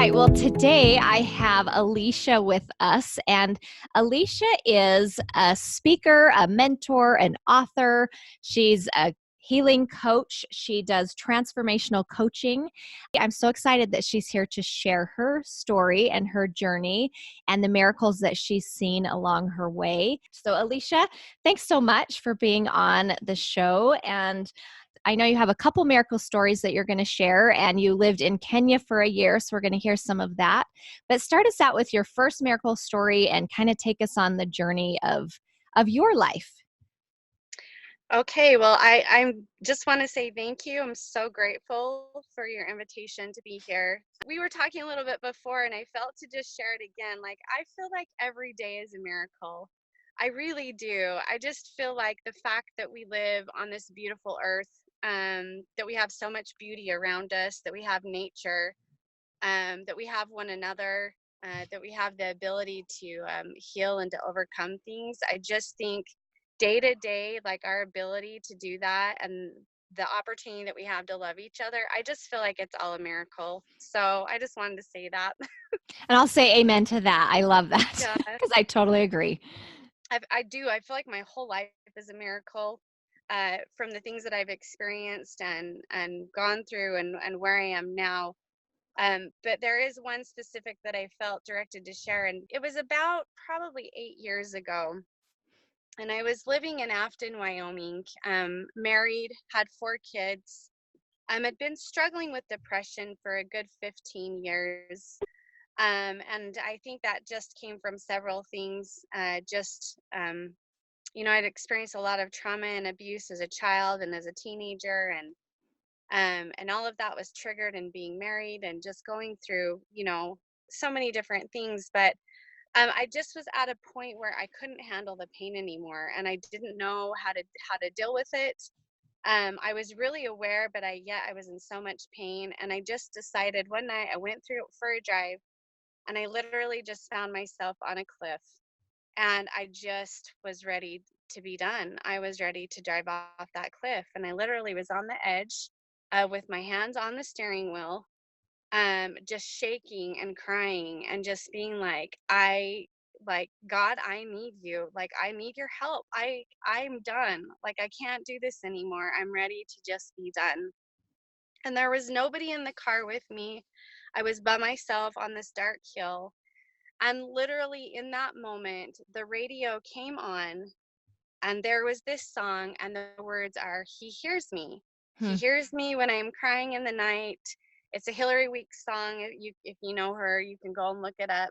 right. Well, today I have Aleesha with us, and Aleesha is a speaker, a mentor, an author. She's a healing coach. She does transformational coaching. I'm so excited that she's here to share her story and her journey and the miracles that she's seen along her way. So, Aleesha, thanks so much for being on the show. And I know you have a couple miracle stories that you're going to share, and you lived in Kenya for a year, so we're going to hear some of that. But start us out with your first miracle story and kind of take us on the journey of your life. Okay, well, I just want to say thank you. I'm so grateful for your invitation to be here. We were talking a little bit before, and I felt to just share it again. Like, I feel like every day is a miracle. I really do. I just feel like the fact that we live on this beautiful earth, that we have so much beauty around us, that we have nature, that we have one another, that we have the ability to heal and to overcome things. I just think day to day, like our ability to do that and the opportunity that we have to love each other, I just feel like it's all a miracle. So I just wanted to say that. And I'll say amen to that. I love that Yeah, because I totally agree. I do. I feel like my whole life is a miracle, from the things that I've experienced and gone through and where I am now. But there is one specific that I felt directed to share, and it was about probably 8 years ago. And I was living in Afton, Wyoming, married, had 4 kids. Had been struggling with depression for a good 15 years. And I think that just came from several things. I'd experienced a lot of trauma and abuse as a child and as a teenager, and all of that was triggered in being married and just going through, so many different things. But I just was at a point where I couldn't handle the pain anymore, and I didn't know how to deal with it. I was really aware, but I was in so much pain, and I just decided one night I went through for a drive, and I literally just found myself on a cliff, and I just was ready to be done. I was ready to drive off that cliff, and I literally was on the edge, with my hands on the steering wheel, just shaking and crying and just being like, God, I need you. Like, I need your help. I'm done. Like, I can't do this anymore. I'm ready to just be done. And there was nobody in the car with me. I was by myself on this dark hill. And literally in that moment, the radio came on, and there was this song, and the words are, He hears me. He Hmm. hears me when I'm crying in the night. It's a Hillary Weeks song. If you know her, you can go and look it up.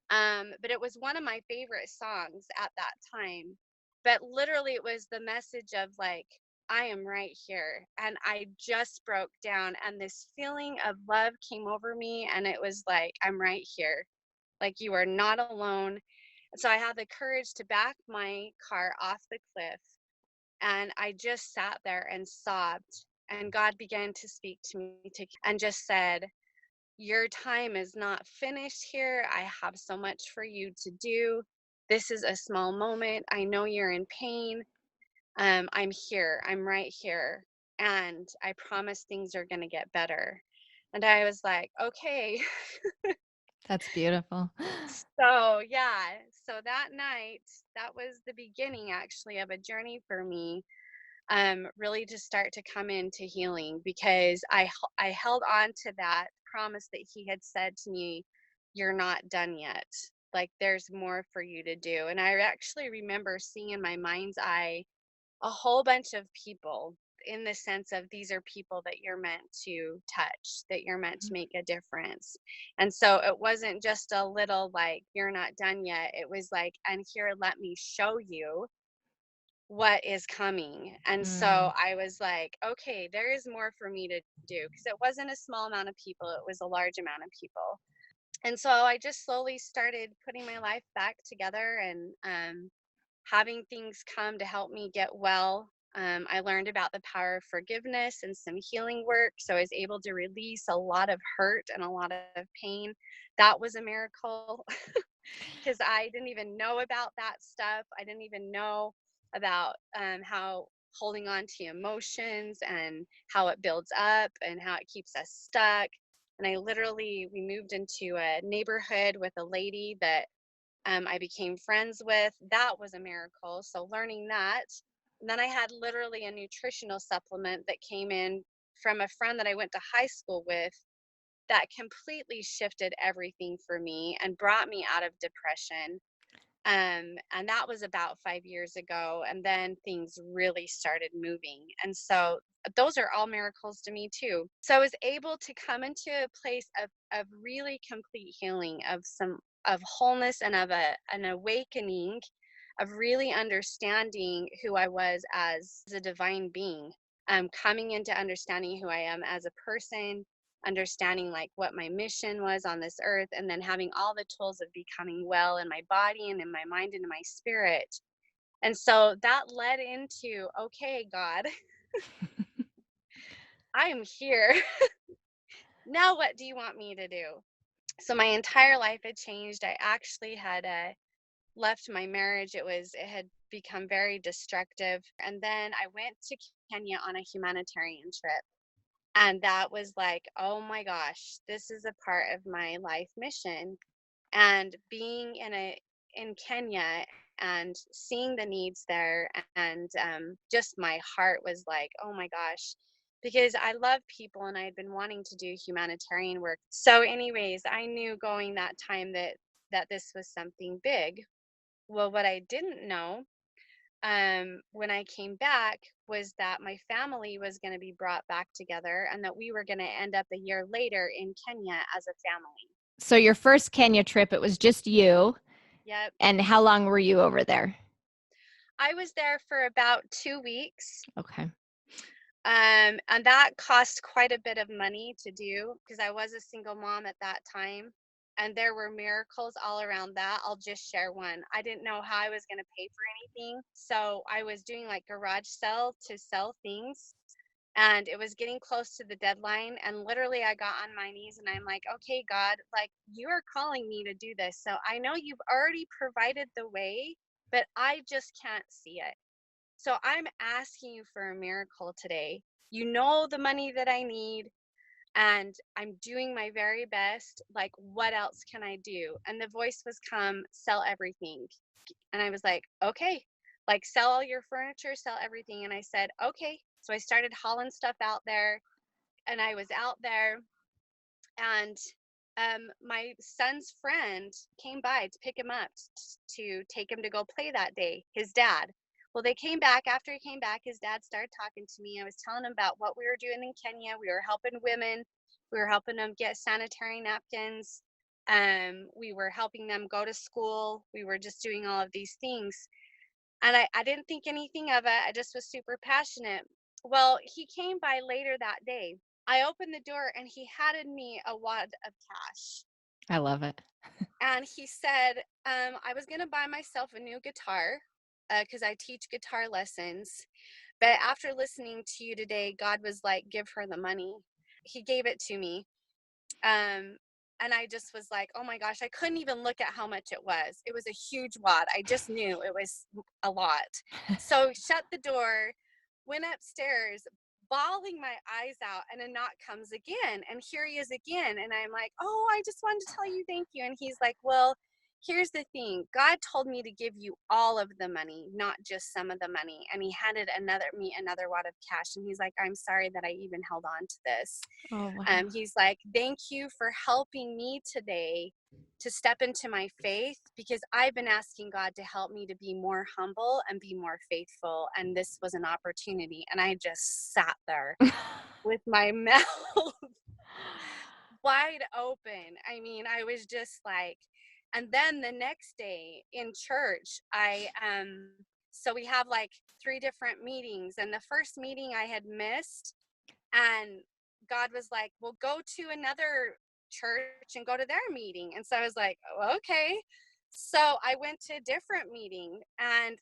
But it was one of my favorite songs at that time. But literally, it was the message of like, I am right here. And I just broke down, and this feeling of love came over me. And it was like, I'm right here. Like, you are not alone. So I had the courage to back my car off the cliff, and I just sat there and sobbed. And God began to speak to me and just said, Your time is not finished here. I have so much for you to do. This is a small moment. I know you're in pain. I'm here. I'm right here. And I promise things are going to get better. And I was like, okay. That's beautiful. So, yeah. So that night, that was the beginning actually of a journey for me, really to start to come into healing, because I held on to that promise that he had said to me, you're not done yet. Like, there's more for you to do. And I actually remember seeing in my mind's eye a whole bunch of people, in the sense of, these are people that you're meant to touch, that you're meant to make a difference. And so it wasn't just a little like, you're not done yet. It was like, and here, let me show you what is coming. And Mm. so I was like, okay, there is more for me to do, because it wasn't a small amount of people, it was a large amount of people. And so I just slowly started putting my life back together, and having things come to help me get well. I learned about the power of forgiveness and some healing work, so I was able to release a lot of hurt and a lot of pain. That was a miracle. Because I didn't even know about that stuff. I didn't even know about, how holding on to emotions and how it builds up and how it keeps us stuck. And we moved into a neighborhood with a lady that I became friends with. That was a miracle. So learning that. And then I had literally a nutritional supplement that came in from a friend that I went to high school with that completely shifted everything for me and brought me out of depression. And that was about 5 years ago. And then things really started moving. And so those are all miracles to me too. So I was able to come into a place of really complete healing, of wholeness, and of an awakening, of really understanding who I was as a divine being, coming into understanding who I am as a person, understanding like what my mission was on this earth, and then having all the tools of becoming well in my body and in my mind and in my spirit. And so that led into, okay, God, I am here. Now what do you want me to do? So my entire life had changed. I actually had left my marriage. It had become very destructive. And then I went to Kenya on a humanitarian trip. And that was like, oh my gosh, this is a part of my life mission. And being in Kenya and seeing the needs there, and just my heart was like, oh my gosh, because I love people and I had been wanting to do humanitarian work. So anyways, I knew going that time that this was something big. Well, what I didn't know, when I came back, was that my family was going to be brought back together and that we were going to end up a year later in Kenya as a family. So your first Kenya trip, it was just you. Yep. And how long were you over there? I was there for about 2 weeks. Okay. And that cost quite a bit of money to do because I was a single mom at that time. And there were miracles all around that. I'll just share one. I didn't know how I was going to pay for anything. So I was doing like garage sale to sell things. And it was getting close to the deadline. And literally, I got on my knees and I'm like, okay, God, like you are calling me to do this. So I know you've already provided the way, but I just can't see it. So I'm asking you for a miracle today. You know the money that I need, and I'm doing my very best. Like, what else can I do? And the voice was, come, sell everything. And I was like, okay, like sell all your furniture, sell everything. And I said, okay. So I started hauling stuff out there, and I was out there, and my son's friend came by to pick him up to take him to go play that day, his dad. Well, they came back. After he came back, his dad started talking to me. I was telling him about what we were doing in Kenya. We were helping women. We were helping them get sanitary napkins. We were helping them go to school. We were just doing all of these things. And I didn't think anything of it. I just was super passionate. Well, he came by later that day. I opened the door and he handed me a wad of cash. I love it. And he said, I was going to buy myself a new guitar because I teach guitar lessons. But after listening to you today, God was like, give her the money. He gave it to me. And I just was like, oh my gosh, I couldn't even look at how much it was. It was a huge wad. I just knew it was a lot. So shut the door, went upstairs, bawling my eyes out, and a knock comes again. And here he is again. And I'm like, oh, I just wanted to tell you thank you. And he's like, well, here's the thing. God told me to give you all of the money, not just some of the money. And he handed me another wad of cash. And he's like, I'm sorry that I even held on to this. Oh, wow. He's like, thank you for helping me today to step into my faith, because I've been asking God to help me to be more humble and be more faithful. And this was an opportunity. And I just sat there with my mouth wide open. I mean, I was just like, and then the next day in church, so we have like 3 different meetings. And the first meeting I had missed, and God was like, well, go to another church and go to their meeting. And so I was like, oh, okay. So I went to a different meeting, and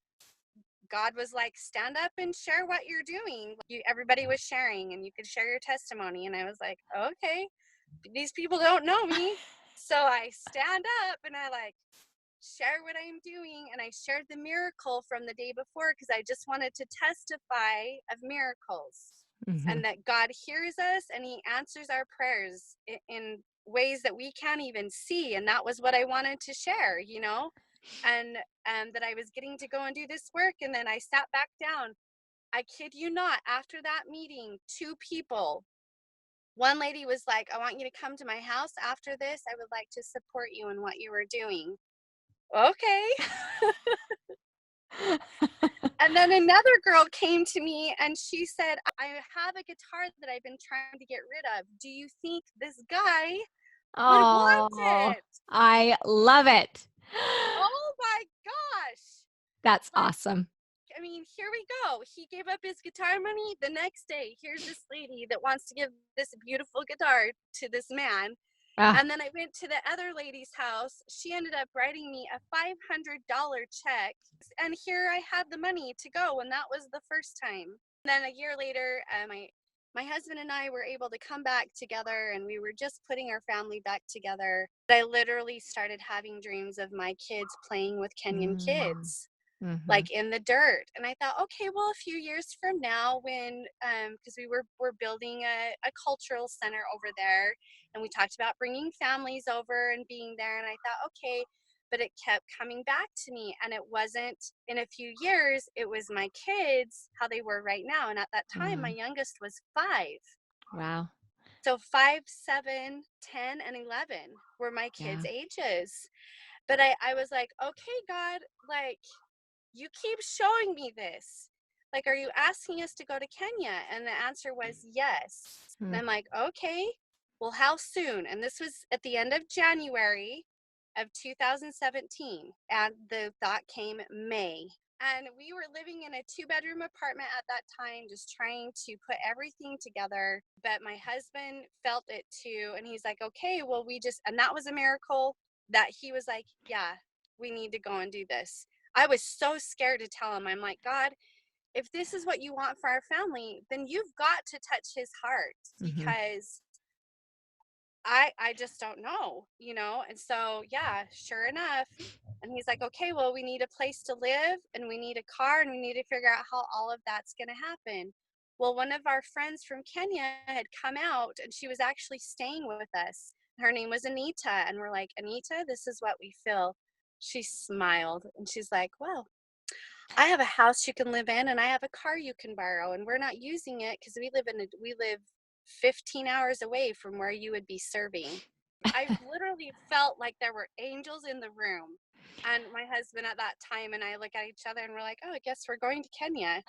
God was like, stand up and share what you're doing. Everybody was sharing, and you could share your testimony. And I was like, okay, these people don't know me. So I stand up and I like share what I'm doing. And I shared the miracle from the day before because I just wanted to testify of miracles. Mm-hmm. and that God hears us and he answers our prayers in ways that we can't even see. And that was what I wanted to share, and that I was getting to go and do this work. And then I sat back down. I kid you not, after that meeting, two people, one lady was like, I want you to come to my house after this. I would like to support you in what you were doing. Okay. And then another girl came to me and she said, I have a guitar that I've been trying to get rid of. Do you think this guy would want Oh, it? I love it. Oh my gosh. That's Like, awesome. I mean, here we go. He gave up his guitar money. The next day, here's this lady that wants to give this beautiful guitar to this man. Ah, And then I went to the other lady's house. She ended up writing me a $500 check. And here I had the money to go. And that was the first time. Then a year later, my husband and I were able to come back together, and we were just putting our family back together. I literally started having dreams of my kids playing with Kenyan mm, kids, mm-hmm. like in the dirt. And I thought, okay, well, a few years from now, when because we're building a cultural center over there, and we talked about bringing families over and being there. And I thought, okay, but it kept coming back to me, and it wasn't in a few years. It was my kids, how they were right now. And at that time, my Mm, youngest was 5. wow. So 5, 7, 10, and 11 were my kids' Yeah. ages. But I was like, okay, God, like, you keep showing me this. Like, are you asking us to go to Kenya? And the answer was yes. And Mm, I'm like, okay, well, how soon? And this was at the end of January of 2017. And the thought came May. And we were living in a 2-bedroom apartment at that time, just trying to put everything together. But my husband felt it too. And he's like, okay, well, and that was a miracle that he was like, yeah, we need to go and do this. I was so scared to tell him. I'm like, God, if this is what you want for our family, then you've got to touch his heart, mm-hmm. because I just don't know. And so, yeah, sure enough. And he's like, okay, well, we need a place to live, and we need a car, and we need to figure out how all of that's going to happen. Well, one of our friends from Kenya had come out, and she was actually staying with us. Her name was Anita. And we're like, Anita, this is what we feel. She smiled and she's like, well, I have a house you can live in, and I have a car you can borrow, and we're not using it because we live 15 hours away from where you would be serving. I literally felt like there were angels in the room. And my husband at that time and I look at each other and we're like, oh, I guess we're going to Kenya.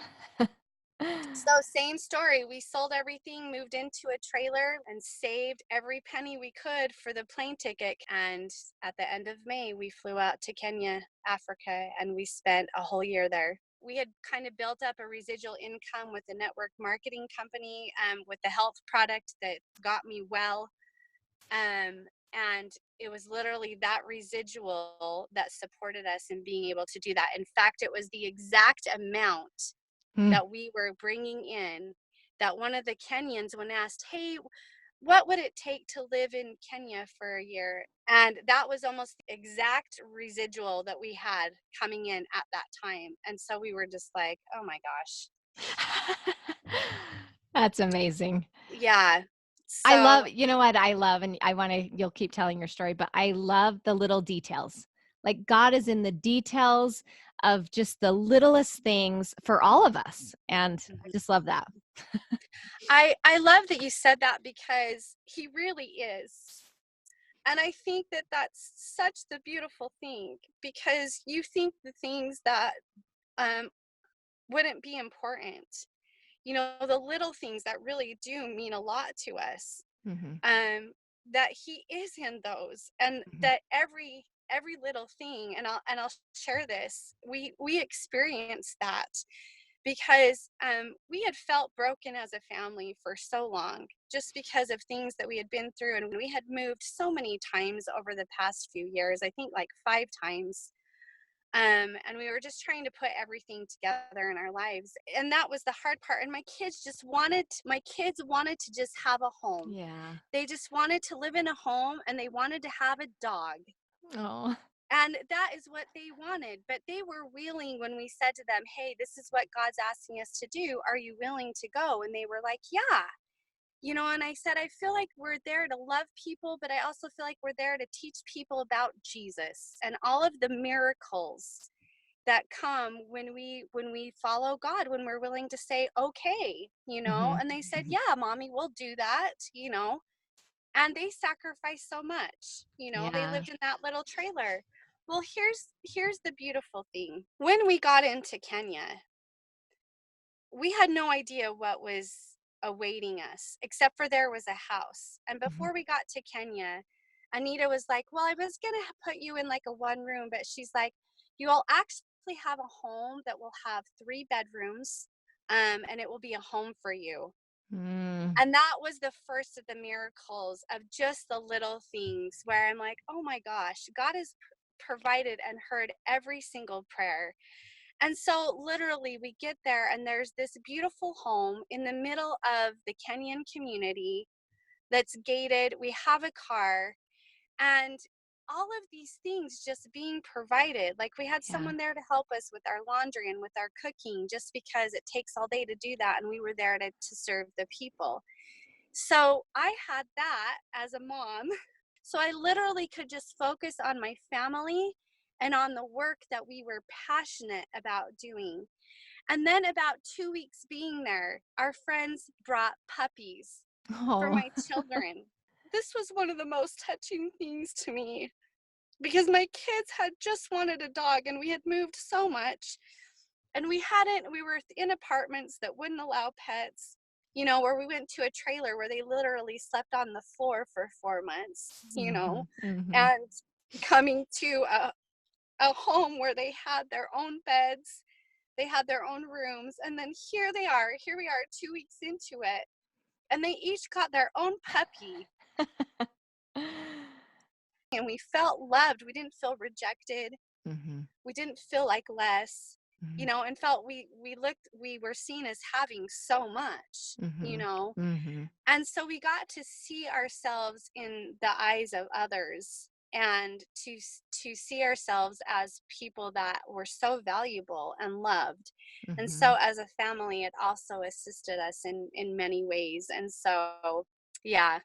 So same story. We sold everything, moved into a trailer, and saved every penny we could for the plane ticket. And at the end of May, we flew out to Kenya, Africa, and we spent a whole year there. We had kind of built up a residual income with a network marketing company, with the health product that got me well. And it was literally that residual that supported us in being able to do that. In fact, it was the exact amount Mm. that we were bringing in, that one of the Kenyans, when asked, hey, what would it take to live in Kenya for a year? And that was almost the exact residual that we had coming in at that time. And so we were just like, oh my gosh. That's amazing. Yeah. I So love, you know what I love, and I want to, you'll keep telling your story, but I love the little details. Like God is in the details of just the littlest things for all of us. And I just love that. I love that you said that, because he really is. And I think that that's such the beautiful thing, because you think the things that um, wouldn't be important, the little things that really do mean a lot to us, Hmm. um, that he is in those, and Hmm. that every little thing, and I'll share this, we experienced that because we had felt broken as a family for so long, just because of things that we had been through. And we had moved so many times over the past few years, I think like 5 times. And we were just trying to put everything together in our lives. And that was the hard part. And my kids wanted to just have a home. Yeah. They just wanted to live in a home, and they wanted to have a dog. Oh. And that is what they wanted. But they were willing when we said to them, hey, this is what God's asking us to do. Are you willing to go? And they were like, yeah. And I said, I feel like we're there to love people, but I also feel like we're there to teach people about Jesus and all of the miracles that come when we follow God, when we're willing to say, okay, Mm-hmm. and they said, yeah, mommy, we'll do that, and they sacrificed so much. They Yeah. lived in that little trailer. Well, here's the beautiful thing. When we got into Kenya, we had no idea what was awaiting us, except for there was a house. And Mm-hmm. before we got to Kenya, Anita was like, well, I was going to put you in like a one room, but she's like, you all actually have a home that will have 3 bedrooms, and it will be a home for you. Mm. And that was the first of the miracles of just the little things where I'm like, oh my gosh, God has provided and heard every single prayer. And so literally we get there and there's this beautiful home in the middle of the Kenyan community that's gated. We have a car and all of these things just being provided. Like we had Yeah. someone there to help us with our laundry and with our cooking just because it takes all day to do that. And we were there to serve the people. So I had that as a mom. So I literally could just focus on my family and on the work that we were passionate about doing. And then about 2 weeks being there, our friends brought puppies for Oh. my children. This was one of the most touching things to me because my kids had just wanted a dog and we had moved so much and we were in apartments that wouldn't allow pets, where we went to a trailer where they literally slept on the floor for 4 months, Mm-hmm. Mm-hmm. and coming to a home where they had their own beds, they had their own rooms, and then here we are 2 weeks into it, and they each got their own puppy, and we felt loved. We didn't feel rejected. Mm-hmm. We didn't feel like less, Mm-hmm. and felt we were seen as having so much, Mm-hmm. Mm-hmm. and so we got to see ourselves in the eyes of others and to see ourselves as people that were so valuable and loved. And Mm-hmm. so as a family it also assisted us in many ways. And so yeah,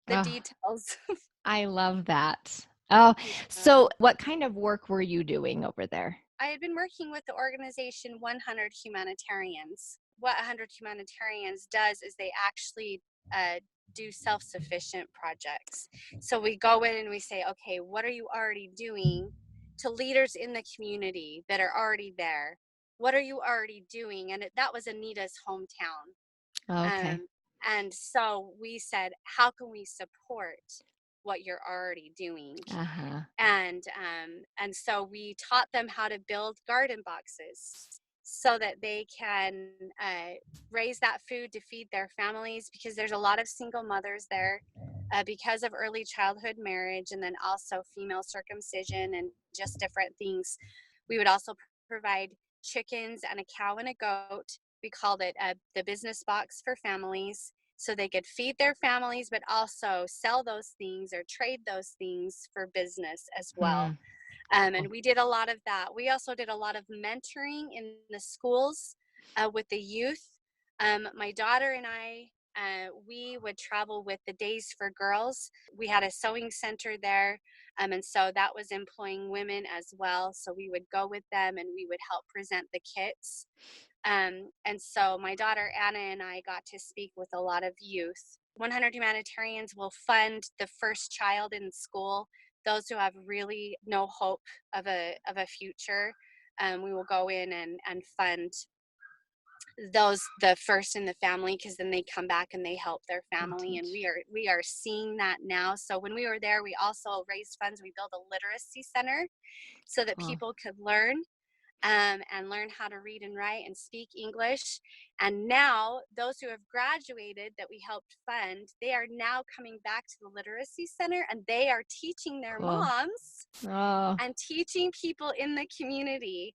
the Oh, details. I love that. Oh, Yeah. so what kind of work were you doing over there? I had been working with the organization 100 Humanitarians. What 100 Humanitarians does is they actually do self-sufficient projects. So we go in and we say, okay, what are you already doing to leaders in the community that are already there? What are you already doing? And that was Anita's hometown. Okay. Um, and so we said, how can we support what you're already doing? Uh-huh. And so we taught them how to build garden boxes so that they can raise that food to feed their families, because there's a lot of single mothers there because of early childhood marriage and then also female circumcision and just different things. We would also provide chickens and a cow and a goat. We called it the business box for families, so they could feed their families, but also sell those things or trade those things for business as well. Hmm. And we did a lot of that. We also did a lot of mentoring in the schools with the youth. My daughter and I, we would travel with the Days for Girls. We had a sewing center there. And so that was employing women as well. So we would go with them and we would help present the kits. And so my daughter Anna and I got to speak with a lot of youth. 100 Humanitarians will fund the first child in school, those who have really no hope of a future. We will go in and fund those, the first in the family, because then they come back and they help their And family, and teach. we are seeing that now. So when we were there, we also raised funds. We built a literacy center so that Oh, people could learn and learn how to read and write and speak English. And now those who have graduated that we helped fund, they are now coming back to the literacy center and they are teaching their cool. moms Oh, and teaching people in the community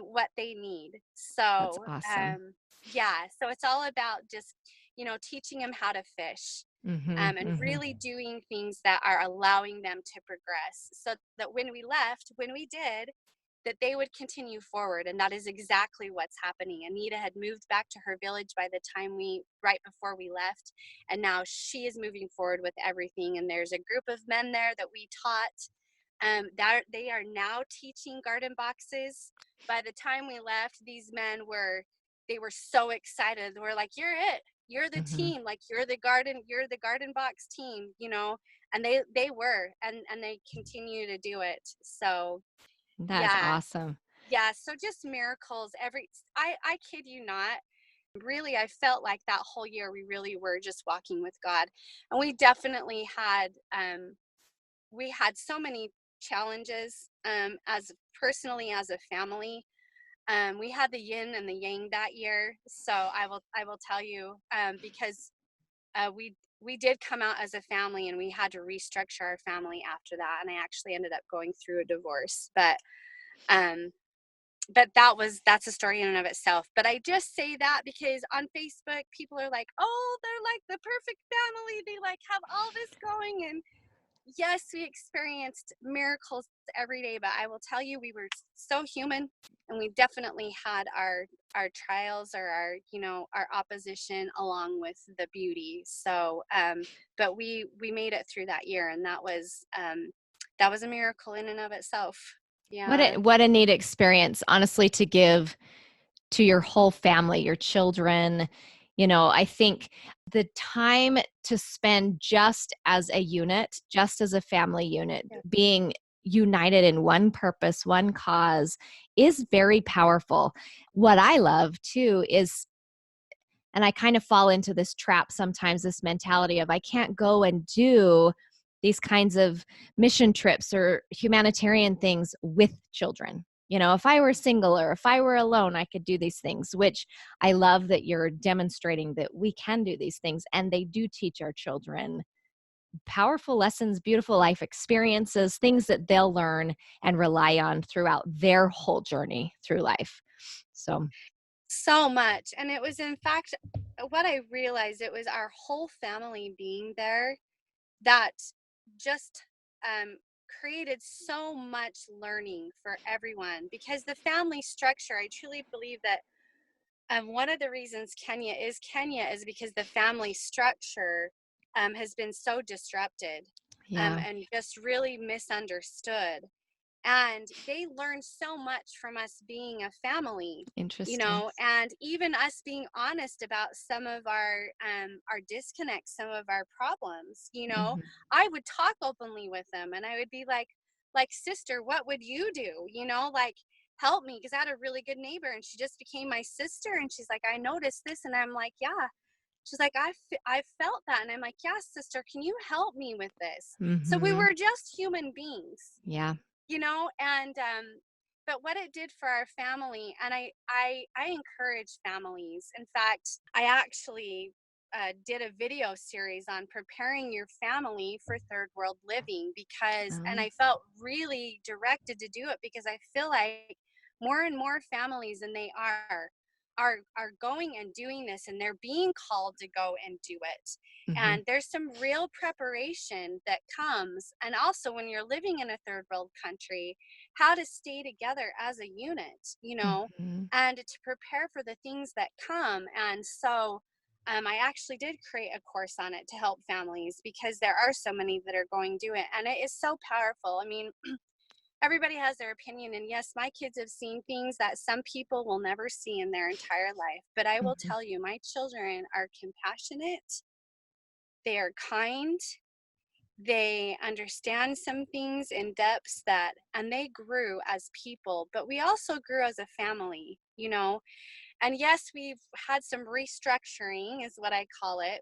what they need. that's So awesome. yeah, so it's all about just, teaching them how to fish. Mm-hmm, and mm-hmm. really doing things that are allowing them to progress, so that when we left, when we did, that they would continue forward. And that is exactly what's happening. Anita had moved back to her village by the time right before we left. And now she is moving forward with everything. And there's a group of men there that we taught, that they are now teaching garden boxes. By the time we left, these men they were so excited. We're like, you're it. You're the Mm-hmm. team. Like you're the garden box team, and they were, and they continue to do it. So That's yeah. awesome. Yeah, so just miracles I kid you not. Really, I felt like that whole year we really were just walking with God. And we definitely had so many challenges, as personally, as a family. We had the yin and the yang that year. So I will tell you, because we did come out as a family, and we had to restructure our family after that. And I actually ended up going through a divorce. Um that's a story in and of itself. But I just say that because on Facebook people are like, oh, they're like the perfect family, they like have all this going. And yes, we experienced miracles every day, but I will tell you, we were so human, and we definitely had our trials, or our opposition, along with the beauty. So but we made it through that year, and that was a miracle in and of itself. Yeah. What a neat experience, honestly, to give to your whole family, your children. I think the time to spend just as a unit, just as a family unit, Yeah. being united in one purpose, one cause, is very powerful. What I love too is, and I kind of fall into this trap sometimes, this mentality of I can't go and do these kinds of mission trips or humanitarian things with children. If I were single or if I were alone, I could do these things, which I love that you're demonstrating that we can do these things. And they do teach our children powerful lessons, beautiful life experiences, things that they'll learn and rely on throughout their whole journey through life. So, So much. And it was, in fact, what I realized, it was our whole family being there that just created so much learning for everyone. Because the family structure, I truly believe that one of the reasons Kenya is because the family structure has been so disrupted, yeah, and just really misunderstood. And they learned so much from us being a family, interesting. and even us being honest about some of our disconnects, some of our problems. Mhm. I would talk openly with them, and I would be like, sister, what would you do, like, help me, because I had a really good neighbor, and she just became my sister. And she's like, I noticed this. And I'm like, yeah. She's like, I felt that. And I'm like, yeah, sister, can you help me with this? So we Mhm. were just human beings, Yeah. and but what it did for our family. And I encourage families. In fact, I actually did a video series on preparing your family for third world living, and Oh. I felt really directed to do it because I feel like more and more families, and they are going and doing this, and they're being called to go and do it. Mhm. And there's some real preparation that comes. And also, when you're living in a third world country, how to stay together as a unit, Mhm. and to prepare for the things that come. And so I actually did create a course on it to help families, because there are so many that are going to do it, and it is so powerful. I mean, everybody has their opinion, and yes, my kids have seen things that some people will never see in their entire life. But I will Mhm. tell you, my children are compassionate, they are kind, they understand some things in depths, and they grew as people, but we also grew as a family. And yes, we've had some restructuring, is what I call it.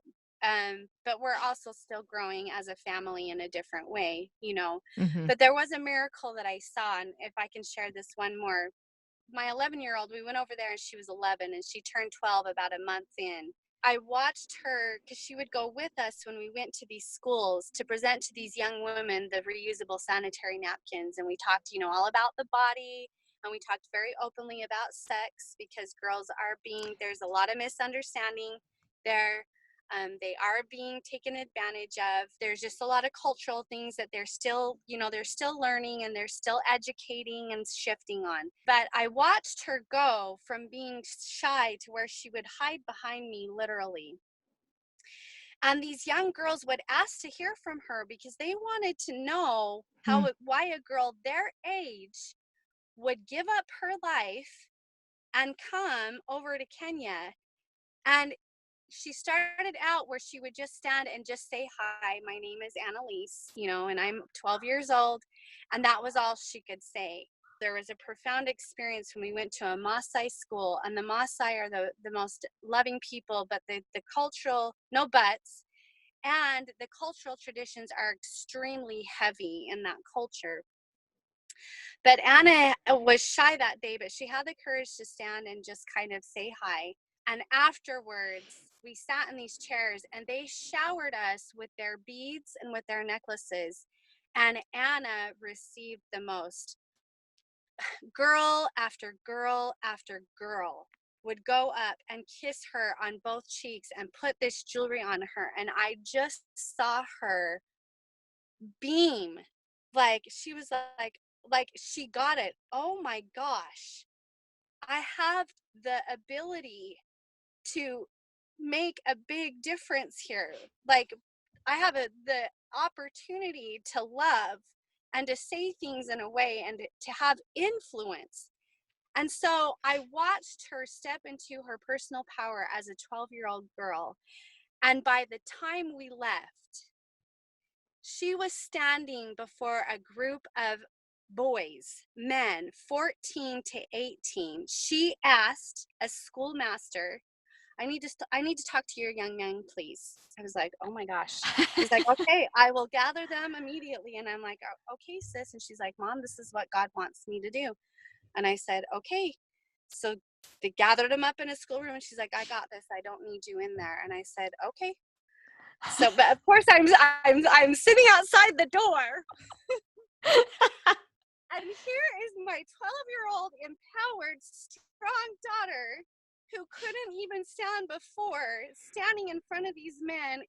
But we're also still growing as a family in a different way. Mhm. But there was a miracle that I saw, and if I can share this one more. My 11-year-old, we went over there, and she was 11, and she turned 12 about a month in. I watched her, because she would go with us when we went to these schools to present to these young women the reusable sanitary napkins. And we talked, all about the body, and we talked very openly about sex, because girls there's a lot of misunderstanding there. They are being taken advantage of. There's just a lot of cultural things that they're still, they're still learning and they're still educating and shifting on. But I watched her go from being shy to where she would hide behind me, literally. And these young girls would ask to hear from her because they wanted to know why a girl their age would give up her life and come over to Kenya. And she started out where she would just stand and just say, "Hi, my name is Aleesha, and I'm 12 years old." And that was all she could say. There was a profound experience when we went to a Maasai school, and the Maasai are the most loving people, but the cultural, no buts, and the cultural traditions are extremely heavy in that culture. But Anna was shy that day, but she had the courage to stand and just kind of say hi. And afterwards, we sat in these chairs and they showered us with their beads and with their necklaces. And Anna received the most. Girl after girl after girl would go up and kiss her on both cheeks and put this jewelry on her. And I just saw her beam. Like she was like she got it. Oh my gosh. I have the ability to make a big difference here. Like I have the opportunity to love and to say things in a way and to have influence. And so I watched her step into her personal power as a 12-year-old girl. And by the time we left, she was standing before a group of boys, men, 14 to 18. She asked a schoolmaster, I need to talk to your young men, please." I was like, "Oh my gosh." She's like, "Okay, I will gather them immediately." And I'm like, "Okay, sis." And she's like, "Mom, this is what God wants me to do." And I said, "Okay." So they gathered them up in a schoolroom and she's like, "I got this. I don't need you in there." And I said, "Okay." So, but of course I'm sitting outside the door. And here is my 12-year-old empowered, strong daughter who couldn't even stand before, standing in front of these men,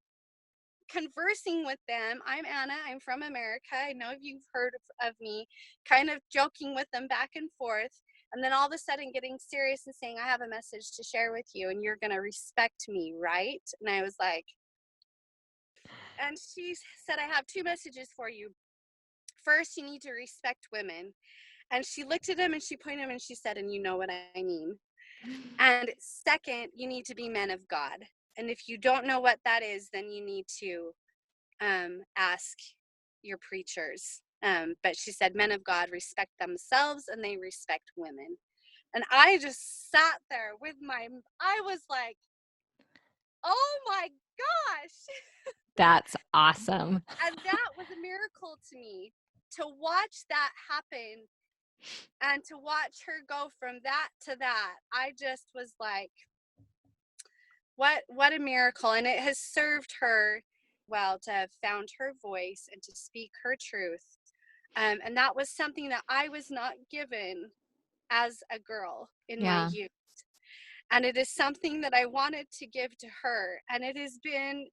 conversing with them. I'm Anna. I'm from America. I know you've heard of me, kind of joking with them back and forth. And then all of a sudden getting serious and saying, "I have a message to share with you and you're going to respect me, right?" And I was like, and she said, "I have two messages for you. First, you need to respect women." And she looked at him and she pointed at him and she said, "And you know what I mean. And second, you need to be men of God. And if you don't know what that is, then you need to ask your preachers." But she said, "Men of God respect themselves and they respect women." And I just sat there I was like, "Oh my gosh." That's awesome. And that was a miracle to me, to watch that happen and to watch her go from that to that. I just was like, what a miracle. And it has served her well to have found her voice and to speak her truth. And that was something that I was not given as a girl in my Yeah. youth. And it is something that I wanted to give to her. And it has been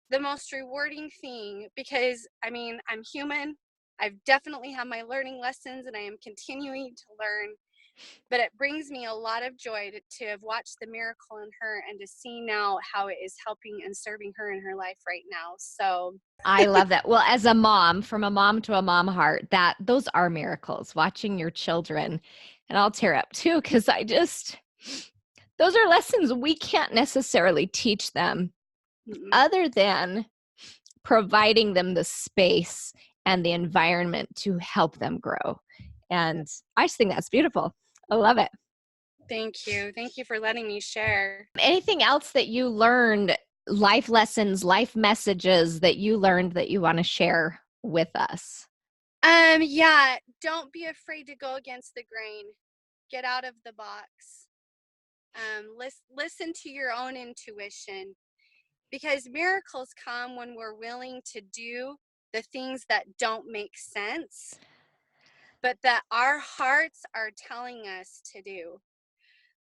the most rewarding thing because, I mean, I'm human. I've definitely had my learning lessons and I am continuing to learn. But it brings me a lot of joy to have watched the miracle in her and to see now how it is helping and serving her in her life right now. So I love that. Well, as a mom, from a mom to a mom heart, that those are miracles, watching your children. And I'll tear up too, because those are lessons we can't necessarily teach them other than providing them the space and the environment to help them grow. And I just think that's beautiful. I love it. thank you. Thank you for letting me share. Anything else that you learned, life lessons, life messages that you learned that you want to share with us? Yeah, don't be afraid to go against the grain. Get out of the box. Listen to your own intuition because miracles come when we're willing to do the things that don't make sense, but that our hearts are telling us to do.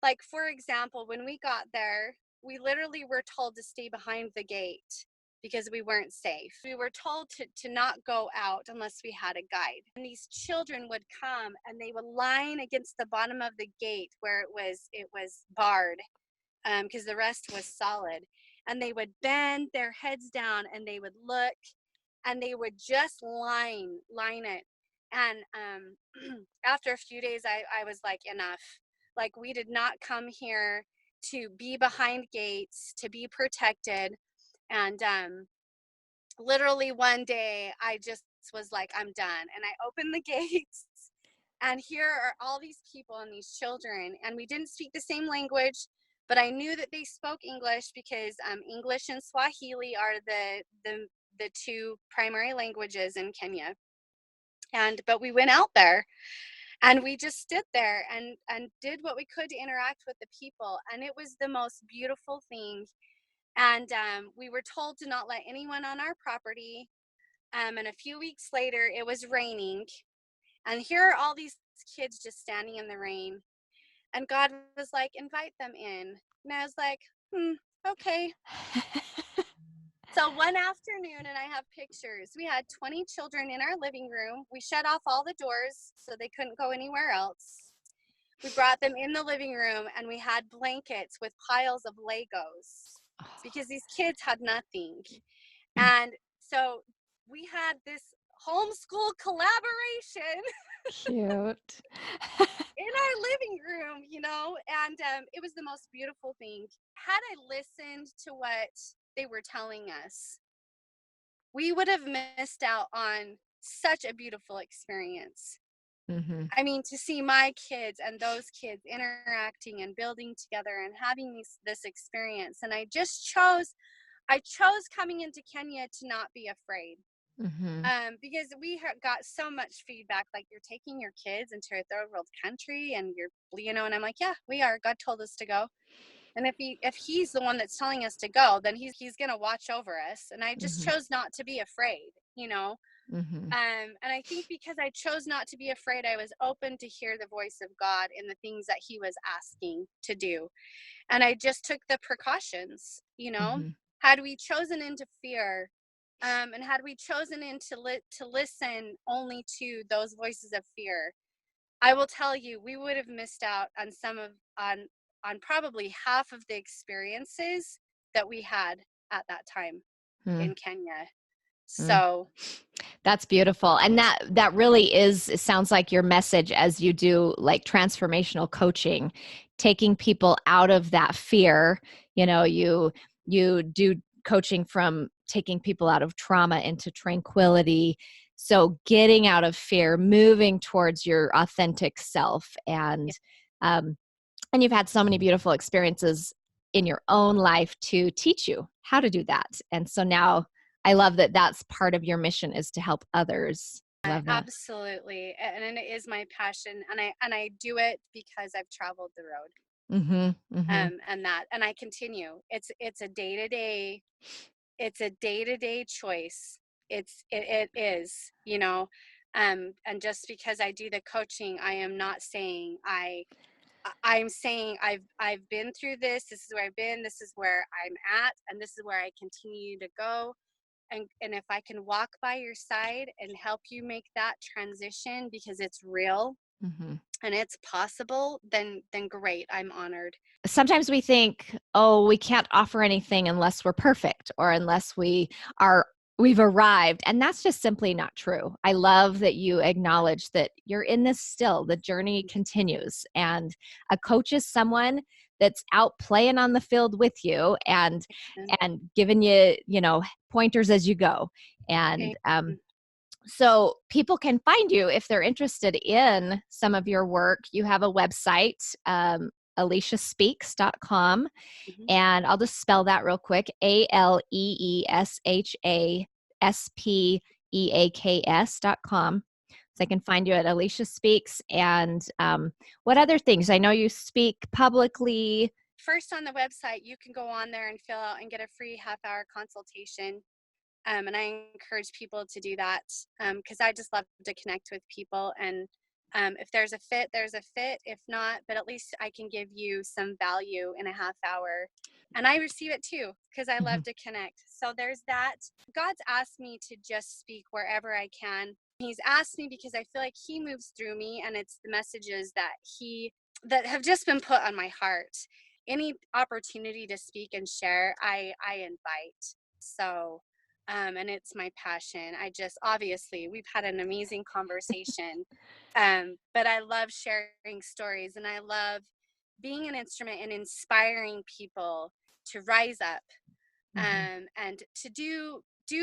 Like, for example, when we got there, we literally were told to stay behind the gate because we weren't safe. We were told to not go out unless we had a guide. And these children would come and they would line against the bottom of the gate where it was barred, because the rest was solid. And they would bend their heads down and they would look and they would just line it. And after a few days, I was like, enough. Like, we did not come here to be behind gates, to be protected. And literally one day I just was like, I'm done. And I opened the gates and here are all these people and these children. And we didn't speak the same language, but I knew that they spoke English because English and Swahili are the two primary languages in Kenya. But we went out there and we just stood there and did what we could to interact with the people. And it was the most beautiful thing. And we were told to not let anyone on our property. And a few weeks later, it was raining. And here are all these kids just standing in the rain. And God was like, invite them in. And I was like, okay. So one afternoon, and I have pictures, we had 20 children in our living room. We shut off all the doors so they couldn't go anywhere else. We brought them in the living room and we had blankets with piles of Legos because these kids had nothing. And so we had this homeschool collaboration Cute. in our living room, and it was the most beautiful thing. Had I listened to what they were telling us, we would have missed out on such a beautiful experience. Mm-hmm. I mean, to see my kids and those kids interacting and building together and having this experience. And I chose coming into Kenya to not be afraid. Mm-hmm. Because we got so much feedback, like, you're taking your kids into a third world country and and I'm like, yeah, we are. God told us to go. And if he's the one that's telling us to go, then he's going to watch over us. And I just Mm-hmm. chose not to be afraid, Mm-hmm. And I think because I chose not to be afraid, I was open to hear the voice of God in the things that he was asking to do. And I just took the precautions, Mm-hmm. Had we chosen into fear, and had we chosen to listen only to those voices of fear, I will tell you, we would have missed out on probably half of the experiences that we had at that time in Kenya. So that's beautiful. And that really is, it sounds like your message as you do like transformational coaching, taking people out of that fear. You do coaching from taking people out of trauma into tranquility. So getting out of fear, moving towards your authentic self. And you've had so many beautiful experiences in your own life to teach you how to do that. And so now I love that that's part of your mission, is to help others. Love that. absolutely, and it is my passion, and I do it because I've traveled the road. Mm-hmm, mm-hmm. And I continue. It's a day-to-day choice. It is, and just because I do the coaching, I am not saying I'm saying I've been through this. This is where I've been. This is where I'm at, and this is where I continue to go. And if I can walk by your side and help you make that transition because it's real, Mm-hmm. and it's possible, then great. I'm honored. Sometimes we think, oh, we can't offer anything unless we're perfect or unless we've arrived. And that's just simply not true. I love that you acknowledge that you're in this still. The journey continues. And a coach is someone that's out playing on the field with you and giving you, pointers as you go. And so people can find you if they're interested in some of your work. You have a website, aleeshaspeaks.com. Mhm. And I'll just spell that real quick. ALEESHASPEAKS.com. So I can find you at Aleesha Speaks. And what other things? I know you speak publicly. First, on the website, you can go on there and fill out and get a free half-hour consultation. And I encourage people to do that because I just love to connect with people. And If there's a fit, there's a fit. If not, but at least I can give you some value in a half hour. And I receive it too, because I love Mhm. to connect. So there's that. God's asked me to just speak wherever I can. He's asked me because I feel like he moves through me, and it's the messages that have just been put on my heart. Any opportunity to speak and share, I invite. So and it's my passion. I just, obviously, we've had an amazing conversation, but I love sharing stories, and I love being an instrument and inspiring people to rise up, Mhm. and to do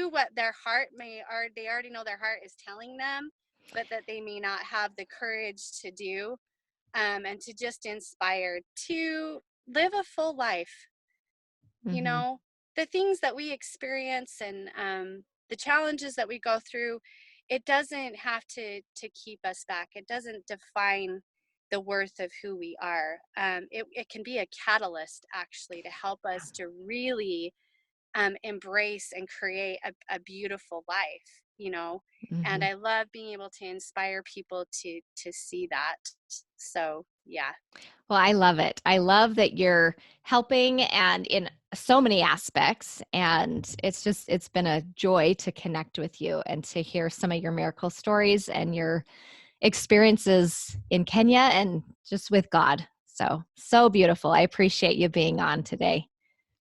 what their heart they already know their heart is telling them, but that they may not have the courage to do, and to just inspire to live a full life. you Mhm. know the things that we experience, and the challenges that we go through, it doesn't have to keep us back. It doesn't define the worth of who we are. It can be a catalyst, actually, to help us to really embrace and create a beautiful life. And Mhm. I love being able to inspire people to see that. So yeah. Well, I love it. I love that you're helping and in so many aspects. And it's been a joy to connect with you and to hear some of your miracle stories and your experiences in Kenya and just with God. So, so beautiful. I appreciate you being on today.